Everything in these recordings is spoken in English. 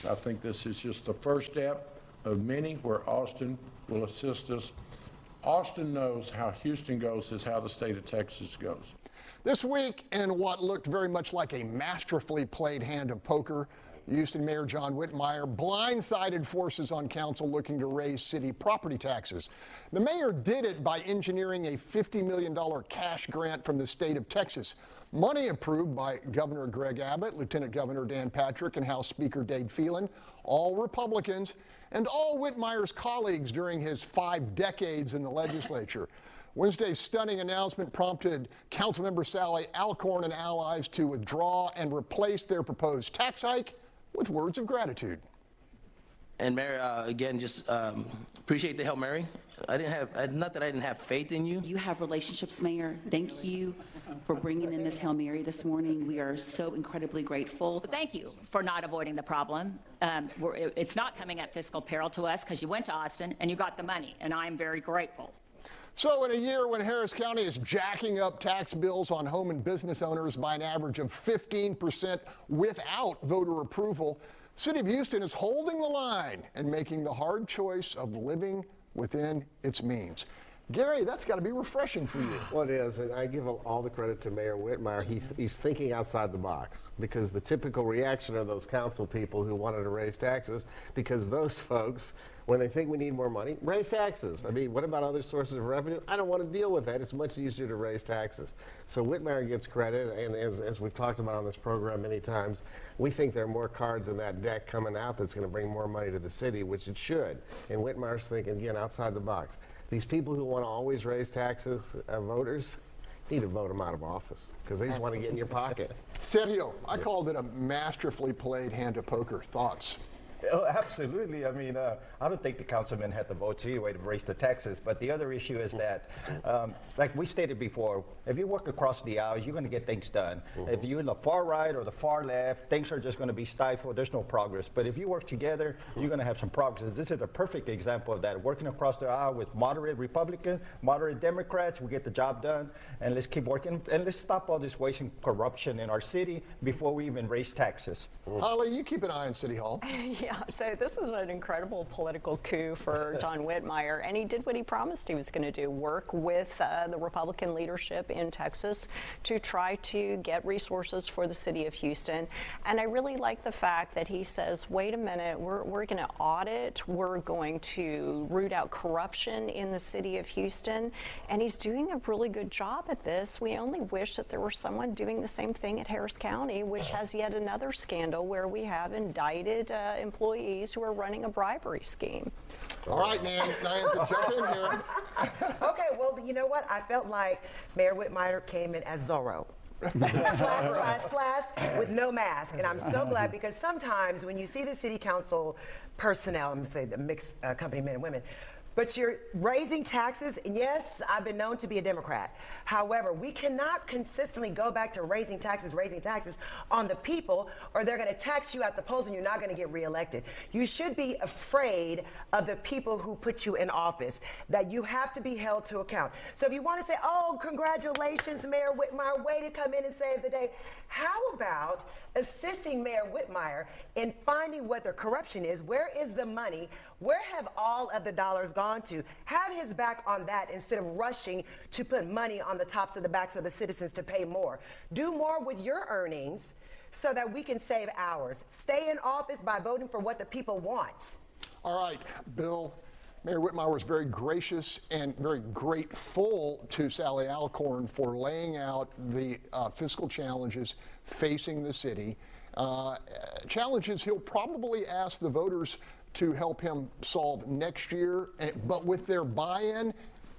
I think this is just the first step of many where Austin will assist us. Austin knows how Houston goes is how the state of Texas goes. This week, in what looked very much like a masterfully played hand of poker, Houston Mayor John Whitmire blindsided forces on council looking to raise city property taxes. The mayor did it by engineering a $50 million cash grant from the state of Texas. Money approved by Governor Greg Abbott, Lieutenant Governor Dan Patrick, and House Speaker Dade Phelan, all Republicans, and all Whitmire's colleagues during his 5 decades in the legislature. Wednesday's stunning announcement prompted Councilmember Sally Alcorn and allies to withdraw and replace their proposed tax hike with words of gratitude. And Mayor, again, just appreciate the Hail Mary. Not that I didn't have faith in you. You have relationships, Mayor. Thank you for bringing in this Hail Mary this morning. We are so incredibly grateful. Thank you for not avoiding the problem. It's not coming at fiscal peril to us because you went to Austin and you got the money, and I'm very grateful. So in a year when Harris County is jacking up tax bills on home and business owners by an average of 15% without voter approval, the City of Houston is holding the line and making the hard choice of living within its means. Gary, that's got to be refreshing for you. Well, it is, and I give all the credit to Mayor Whitmire. He's thinking outside the box, because the typical reaction are those council people who wanted to raise taxes, because those folks, when they think we need more money, raise taxes. I mean, what about other sources of revenue? I don't want to deal with that. It's much easier to raise taxes. So Whitmire gets credit, and as we've talked about on this program many times, we think there are more cards in that deck coming out that's going to bring more money to the city, which it should. And Whitmire's thinking, again, outside the box. These people who want to always raise taxes, voters, need to vote them out of office, because they just want to get in your pocket. Sergio, I called it a masterfully played hand of poker. Thoughts? Oh, absolutely. I mean, I don't think the councilman had the votes anyway to raise the taxes. But the other issue is that, like we stated before, if you work across the aisle, you're going to get things done. If you're in the far right or the far left, things are just going to be stifled. There's no progress. But if you work together, you're going to have some progress. This is a perfect example of that. Working across the aisle with moderate Republicans, moderate Democrats, we get the job done. And let's keep working. And let's stop all this waste and corruption in our city before we even raise taxes. Holly, you keep an eye on City Hall. Yeah, so this is an incredible political coup for John Whitmire, and he did what he promised he was going to do, work with the Republican leadership in Texas to try to get resources for the city of Houston. And I really like the fact that he says, wait a minute, we're going to audit, we're going to root out corruption in the city of Houston, and he's doing a really good job at this. We only wish that there were someone doing the same thing at Harris County, which has yet another scandal where we have indicted employees who are running a bribery scheme. All right, Nan, Diane, jump in here. Okay, well, you know what? I felt like Mayor Whitmire came in as Zorro. slash, with no mask. And I'm so glad, because sometimes when you see the city council personnel, I'm going to say the mixed company men and women, but you're raising taxes, and yes, I've been known to be a Democrat. However, we cannot consistently go back to raising taxes on the people, or they're going to tax you at the polls and you're not going to get reelected. You should be afraid of the people who put you in office, that you have to be held to account. So if you want to say, oh, congratulations, Mayor Whitmire, way to come in and save the day, how about assisting Mayor Whitmire in finding what the corruption is? Where is the money? Where have all of the dollars gone to? Have his back on that instead of rushing to put money on the tops of the backs of the citizens to pay more. Do more with your earnings so that we can save ours. Stay in office by voting for what the people want. All right, Bill. Mayor Whitmire was very gracious and very grateful to Sally Alcorn for laying out the fiscal challenges facing the city. Challenges he'll probably ask the voters to help him solve next year, but with their buy-in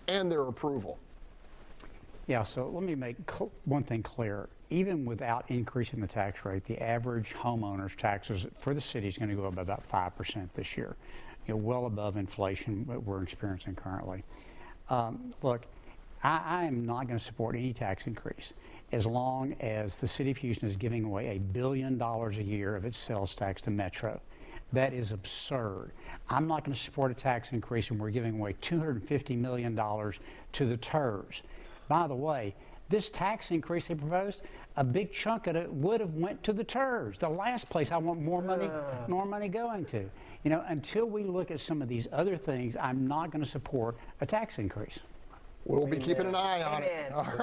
and their approval. Yeah, so let me make one thing clear. Even without increasing the tax rate, the average homeowner's taxes for the city is going to go up by about 5% this year, well above inflation that we're experiencing currently. Look, I am not going to support any tax increase as long as the city of Houston is giving away $1 billion a year of its sales tax to Metro. That is absurd. I'm not going to support a tax increase when we're giving away $250 million to the TERS. By the way, This tax increase they proposed, a big chunk of it would have went to the TERS, the last place I want more money going to. You know, until we look at some of these other things, I'm not going to support a tax increase. We'll be keeping an eye on it. Amen. All right.